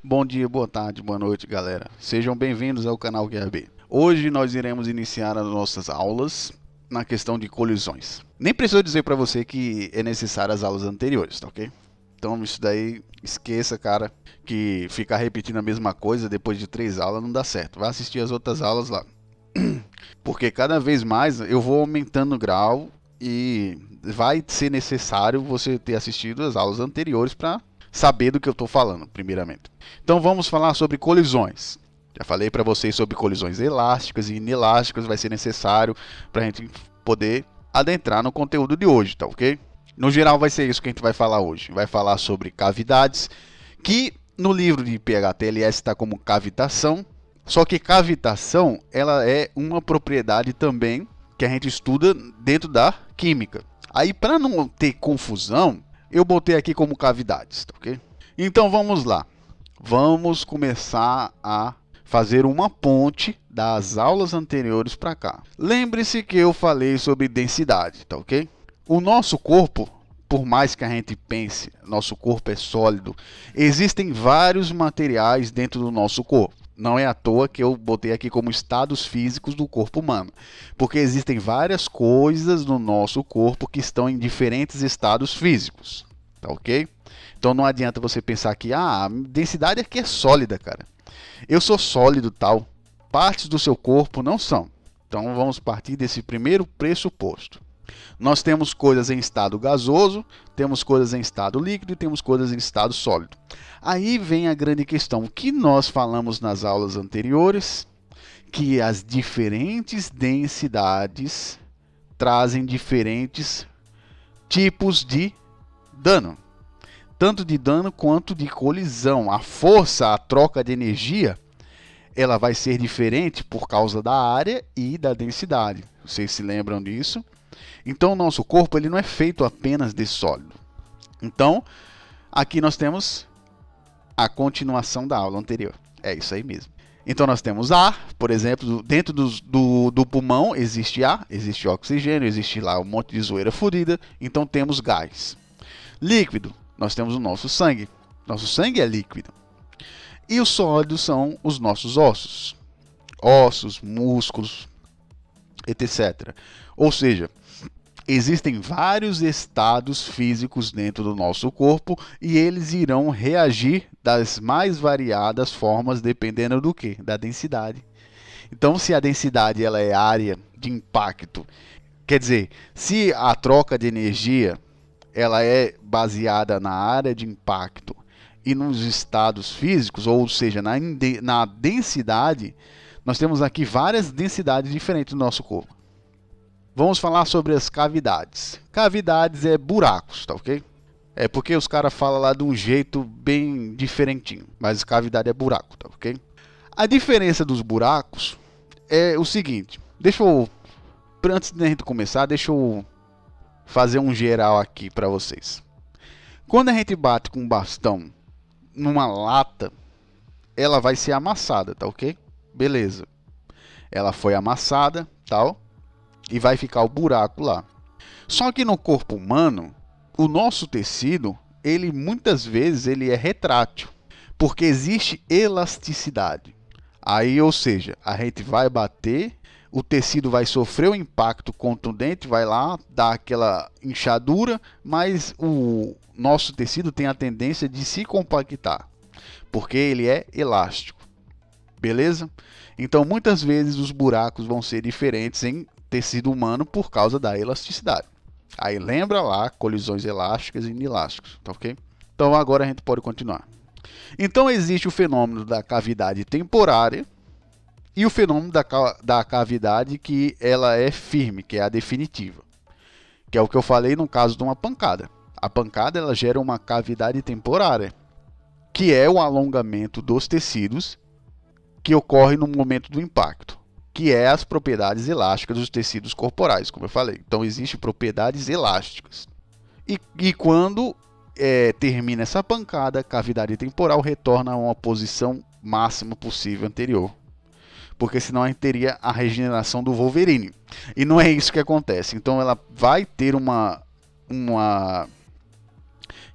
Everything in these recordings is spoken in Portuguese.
Bom dia, boa tarde, boa noite, galera. Sejam bem-vindos ao canal QAB. Hoje nós iremos iniciar as nossas aulas na questão de colisões. Nem preciso dizer para você que é necessário as aulas anteriores, tá ok? Então isso daí, esqueça, cara, que ficar repetindo a mesma coisa depois de 3 aulas não dá certo. Vai assistir as outras aulas lá. Porque cada vez mais eu vou aumentando o grau e vai ser necessário você ter assistido as aulas anteriores para saber do que eu estou falando, primeiramente. Então vamos falar sobre colisões. Já falei para vocês sobre colisões elásticas e inelásticas, vai ser necessário para a gente poder adentrar no conteúdo de hoje, tá ok? No geral vai ser isso que a gente vai falar hoje. Vai falar sobre cavidades, que no livro de PHTLS está como cavitação, só que cavitação ela é uma propriedade também que a gente estuda dentro da química. Aí para não ter confusão, eu botei aqui como cavidades, tá ok? Então vamos lá. Vamos começar a fazer uma ponte das aulas anteriores para cá. Lembre-se que eu falei sobre densidade, tá ok? O nosso corpo, por mais que a gente pense, nosso corpo é sólido, existem vários materiais dentro do nosso corpo. Não é à toa que eu botei aqui como estados físicos do corpo humano, porque existem várias coisas no nosso corpo que estão em diferentes estados físicos, tá ok? Então não adianta você pensar que a densidade aqui é sólida, cara. Eu sou sólido tal, partes do seu corpo não são. Então vamos partir desse primeiro pressuposto. Nós temos coisas em estado gasoso, temos coisas em estado líquido e temos coisas em estado sólido. Aí vem a grande questão, o que nós falamos nas aulas anteriores, que as diferentes densidades trazem diferentes tipos de dano. Tanto de dano quanto de colisão. A força, a troca de energia, ela vai ser diferente por causa da área e da densidade. Vocês se lembram disso? Então, o nosso corpo ele não é feito apenas de sólido. Então, aqui nós temos a continuação da aula anterior. É isso aí mesmo. Então, nós temos ar, por exemplo, dentro do pulmão existe ar, existe oxigênio, existe lá um monte de zoeira fodida. Então, temos gás. Líquido, nós temos o nosso sangue. Nosso sangue é líquido. E os sólidos são os nossos ossos. Ossos, músculos, etc. Ou seja, existem vários estados físicos dentro do nosso corpo e eles irão reagir das mais variadas formas dependendo do que? Da densidade. Então, se a densidade ela é área de impacto, quer dizer, se a troca de energia ela é baseada na área de impacto e nos estados físicos, ou seja, na densidade, nós temos aqui várias densidades diferentes do nosso corpo. Vamos falar sobre as cavidades. Cavidades é buracos, tá ok? É porque os caras falam lá de um jeito bem diferentinho, mas cavidade é buraco, tá ok? A diferença dos buracos é o seguinte, antes da gente começar, deixa eu fazer um geral aqui para vocês. Quando a gente bate com um bastão numa lata, ela vai ser amassada, tá ok? Beleza. Ela foi amassada, tal, e vai ficar o buraco lá. Só que no corpo humano, o nosso tecido, ele muitas vezes ele é retrátil, porque existe elasticidade. Aí, ou seja, a gente vai bater, o tecido vai sofrer um impacto contundente, vai lá dar aquela inchadura, mas o nosso tecido tem a tendência de se compactar, porque ele é elástico. Beleza? Então, muitas vezes os buracos vão ser diferentes em tecido humano por causa da elasticidade. Aí lembra lá, colisões elásticas e inelásticas, tá ok? Então agora a gente pode continuar. Então existe o fenômeno da cavidade temporária e o fenômeno da cavidade que ela é firme, que é a definitiva. Que é o que eu falei no caso de uma pancada. A pancada ela gera uma cavidade temporária, que é o alongamento dos tecidos que ocorre no momento do impacto, que é as propriedades elásticas dos tecidos corporais, como eu falei. Então, existem propriedades elásticas. E quando termina essa pancada, a cavidade temporal retorna a uma posição máxima possível anterior. Porque senão a gente teria a regeneração do Wolverine. E não é isso que acontece. Então, ela vai ter uma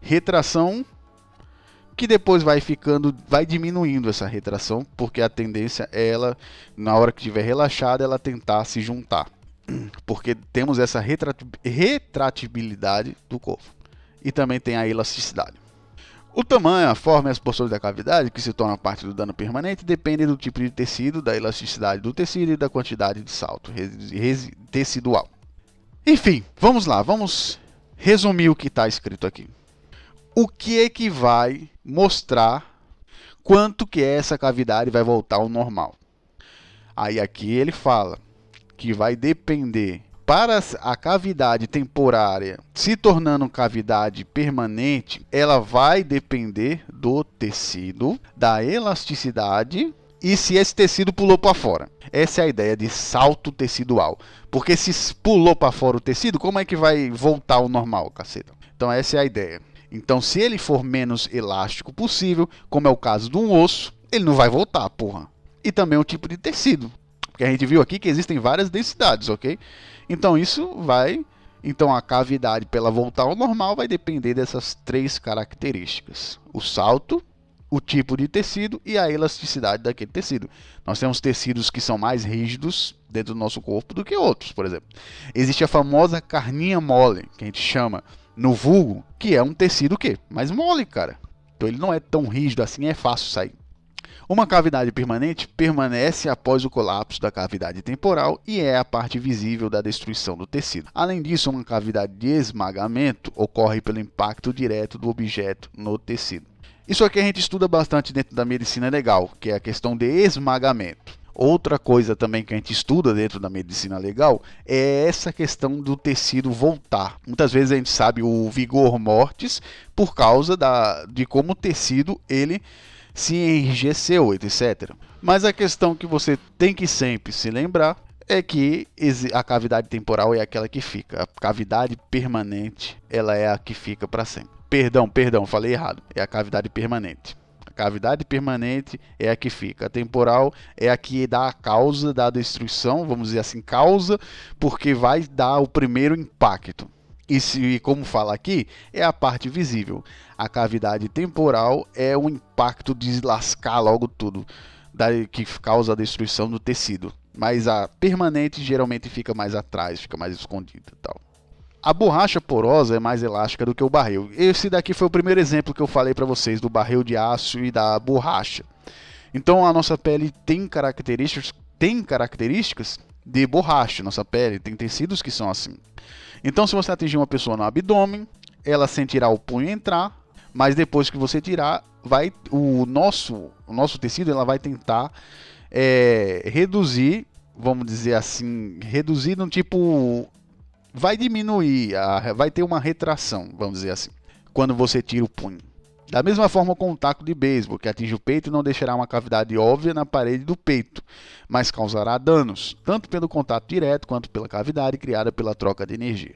retração que depois vai diminuindo essa retração, porque a tendência é ela, na hora que estiver relaxada, ela tentar se juntar. Porque temos essa retratibilidade do corpo. E também tem a elasticidade. O tamanho, a forma e as porções da cavidade, que se torna parte do dano permanente, dependem do tipo de tecido, da elasticidade do tecido e da quantidade de salto tecidual. Enfim, vamos lá, vamos resumir o que está escrito aqui. O que é que vai mostrar quanto que essa cavidade vai voltar ao normal? Aí aqui ele fala que vai depender, para a cavidade temporária se tornando cavidade permanente, ela vai depender do tecido, da elasticidade e se esse tecido pulou para fora. Essa é a ideia de salto tecidual. Porque se pulou para fora o tecido, como é que vai voltar ao normal, caceta? Então essa é a ideia. Então, se ele for menos elástico possível, como é o caso de um osso, ele não vai voltar, porra. E também o tipo de tecido. Porque a gente viu aqui que existem várias densidades, ok? Então, Então, a cavidade, para ela voltar ao normal, vai depender dessas três características. O salto, o tipo de tecido e a elasticidade daquele tecido. Nós temos tecidos que são mais rígidos dentro do nosso corpo do que outros, por exemplo. Existe a famosa carninha mole, que a gente chama no vulgo, que é um tecido mais mole, cara. Então ele não é tão rígido assim, é fácil sair. Uma cavidade permanente permanece após o colapso da cavidade temporal e é a parte visível da destruição do tecido. Além disso, uma cavidade de esmagamento ocorre pelo impacto direto do objeto no tecido. Isso aqui a gente estuda bastante dentro da medicina legal, que é a questão de esmagamento. Outra coisa também que a gente estuda dentro da medicina legal é essa questão do tecido voltar. Muitas vezes a gente sabe o vigor mortis por causa de como o tecido ele se enrijeceu, etc. Mas a questão que você tem que sempre se lembrar é que a cavidade temporal é aquela que fica. A cavidade permanente ela é a que fica para sempre. Perdão, falei errado. É a cavidade permanente. A cavidade permanente é a que fica. A temporal é a que dá a causa da destruição, vamos dizer assim, causa, porque vai dar o primeiro impacto. E como fala aqui, é a parte visível. A cavidade temporal é o impacto de lascar logo tudo, que causa a destruição do tecido. Mas a permanente geralmente fica mais atrás, fica mais escondida e tal. A borracha porosa é mais elástica do que o barril. Esse daqui foi o primeiro exemplo que eu falei para vocês, do barril de aço e da borracha. Então a nossa pele tem características de borracha. Nossa pele tem tecidos que são assim. Então se você atingir uma pessoa no abdômen, ela sentirá o punho entrar, mas depois que você tirar, o nosso tecido ela vai tentar reduzir, vamos dizer assim, reduzir no tipo... vai diminuir, vai ter uma retração, vamos dizer assim, quando você tira o punho. Da mesma forma com um taco de beisebol, que atinge o peito e não deixará uma cavidade óbvia na parede do peito, mas causará danos, tanto pelo contato direto quanto pela cavidade criada pela troca de energia.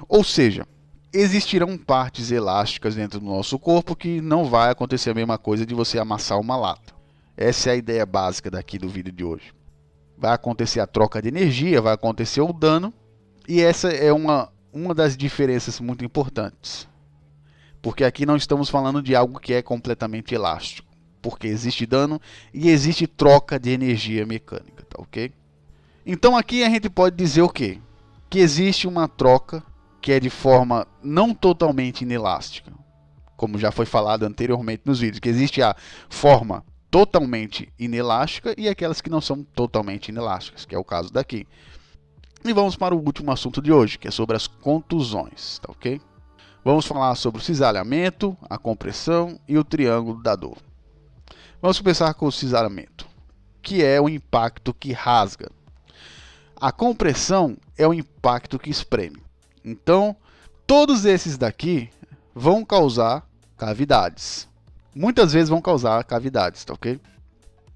Ou seja, existirão partes elásticas dentro do nosso corpo que não vai acontecer a mesma coisa de você amassar uma lata. Essa é a ideia básica daqui do vídeo de hoje. Vai acontecer a troca de energia, vai acontecer o dano, e essa é uma das diferenças muito importantes. Porque aqui não estamos falando de algo que é completamente elástico. Porque existe dano e existe troca de energia mecânica, tá ok? Então aqui a gente pode dizer o quê? Que existe uma troca que é de forma não totalmente inelástica. Como já foi falado anteriormente nos vídeos. Que existe a forma totalmente inelástica e aquelas que não são totalmente inelásticas. Que é o caso daqui. E vamos para o último assunto de hoje, que é sobre as contusões, tá ok? Vamos falar sobre o cisalhamento, a compressão e o triângulo da dor. Vamos começar com o cisalhamento, que é o impacto que rasga. A compressão é o impacto que espreme. Então, todos esses daqui vão causar cavidades. Muitas vezes vão causar cavidades, tá ok?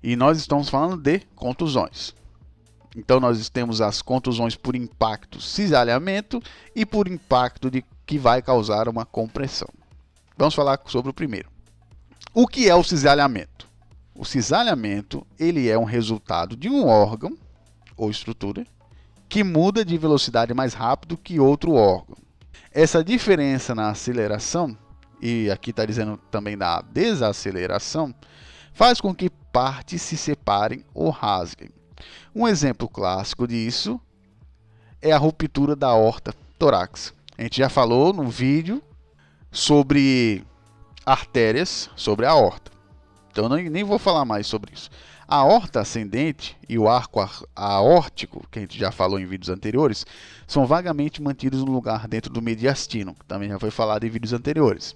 E nós estamos falando de contusões. Então nós temos as contusões por impacto cisalhamento e por impacto que vai causar uma compressão. Vamos falar sobre o primeiro. O que é o cisalhamento? O cisalhamento ele é um resultado de um órgão ou estrutura que muda de velocidade mais rápido que outro órgão. Essa diferença na aceleração e aqui está dizendo também da desaceleração, faz com que partes se separem ou rasguem. Um exemplo clássico disso é a ruptura da aorta torácica. A gente já falou no vídeo sobre artérias, sobre a aorta. Então nem vou falar mais sobre isso. A aorta ascendente e o arco aórtico, que a gente já falou em vídeos anteriores, são vagamente mantidos no lugar dentro do mediastino, que também já foi falado em vídeos anteriores.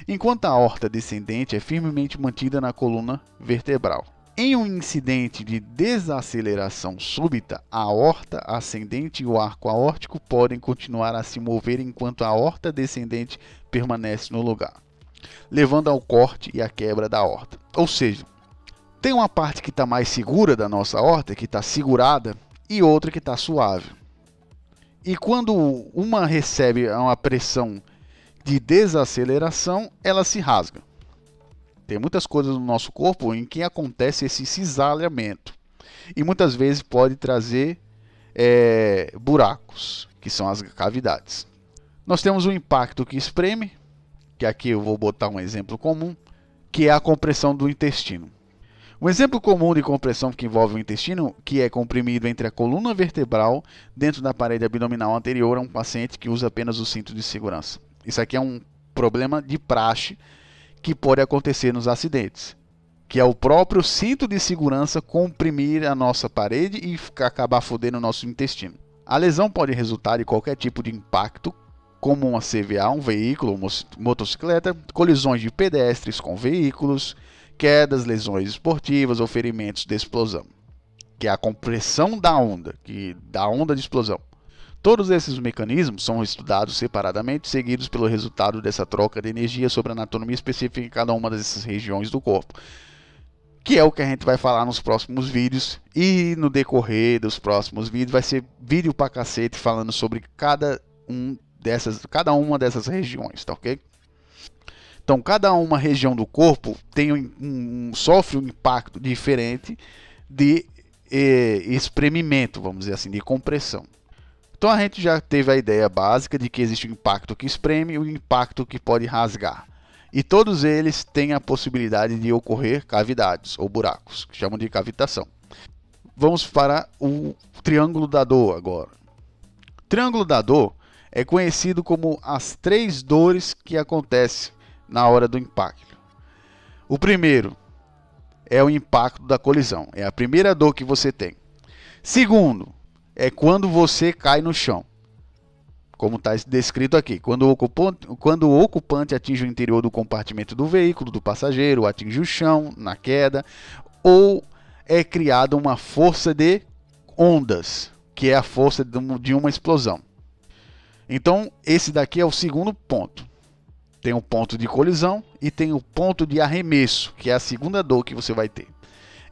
Enquanto a aorta descendente é firmemente mantida na coluna vertebral. Em um incidente de desaceleração súbita, a aorta ascendente e o arco aórtico podem continuar a se mover enquanto a aorta descendente permanece no lugar, levando ao corte e à quebra da aorta. Ou seja, tem uma parte que está mais segura da nossa aorta, que está segurada, e outra que está suave. E quando uma recebe uma pressão de desaceleração, ela se rasga. Tem muitas coisas no nosso corpo em que acontece esse cisalhamento. E muitas vezes pode trazer buracos, que são as cavidades. Nós temos o impacto que espreme, que aqui eu vou botar um exemplo comum, que é a compressão do intestino. Um exemplo comum de compressão que envolve o intestino, que é comprimido entre a coluna vertebral dentro da parede abdominal anterior a um paciente que usa apenas o cinto de segurança. Isso aqui é um problema de praxe que pode acontecer nos acidentes, que é o próprio cinto de segurança comprimir a nossa parede e acabar fodendo o nosso intestino. A lesão pode resultar de qualquer tipo de impacto, como uma CVA, um veículo, uma motocicleta, colisões de pedestres com veículos, quedas, lesões esportivas ou ferimentos de explosão, que é a compressão da onda de explosão. Todos esses mecanismos são estudados separadamente, seguidos pelo resultado dessa troca de energia sobre a anatomia específica em cada uma dessas regiões do corpo, que é o que a gente vai falar nos próximos vídeos, e no decorrer dos próximos vídeos vai ser vídeo pra cacete falando sobre cada uma dessas regiões, tá ok? Então, cada uma região do corpo sofre um impacto diferente de espremimento, vamos dizer assim, de compressão. Então a gente já teve a ideia básica de que existe o impacto que espreme e o impacto que pode rasgar. E todos eles têm a possibilidade de ocorrer cavidades ou buracos, que chamam de cavitação. Vamos para o triângulo da dor agora. O triângulo da dor é conhecido como as 3 dores que acontecem na hora do impacto. O primeiro é o impacto da colisão, é a primeira dor que você tem. Segundo, é quando você cai no chão, como está descrito aqui, quando o ocupante atinge o interior do compartimento do veículo, do passageiro, atinge o chão na queda, ou é criada uma força de ondas, que é a força de uma explosão. Então, esse daqui é o segundo ponto. Tem o ponto de colisão e tem o ponto de arremesso, que é a segunda dor que você vai ter.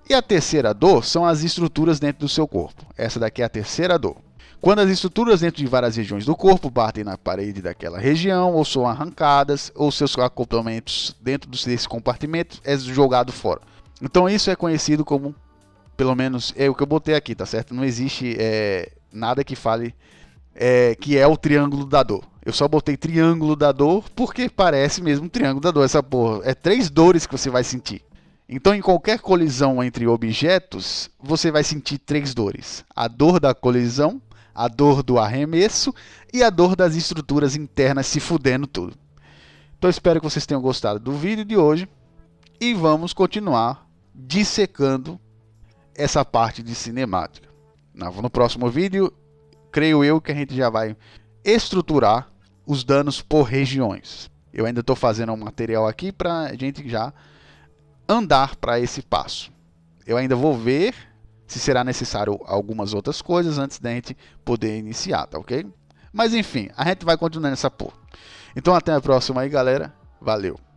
E a terceira dor são as estruturas dentro do seu corpo. Essa daqui é a terceira dor. Quando as estruturas dentro de várias regiões do corpo batem na parede daquela região, ou são arrancadas, ou seus acoplamentos dentro desse compartimento é jogado fora. Então isso é conhecido como, pelo menos é o que eu botei aqui, tá certo? Não existe nada que fale que é o triângulo da dor. Eu só botei triângulo da dor porque parece mesmo um triângulo da dor. Essa porra é 3 dores que você vai sentir. Então, em qualquer colisão entre objetos, você vai sentir 3 dores. A dor da colisão, a dor do arremesso e a dor das estruturas internas se fudendo tudo. Então, espero que vocês tenham gostado do vídeo de hoje e vamos continuar dissecando essa parte de cinemática. No próximo vídeo, creio eu que a gente já vai estruturar os danos por regiões. Eu ainda estou fazendo um material aqui para a gente já andar para esse passo. Eu ainda vou ver se será necessário algumas outras coisas antes da gente poder iniciar, tá ok? Mas enfim, a gente vai continuar nessa porra. Então até a próxima aí, galera. Valeu!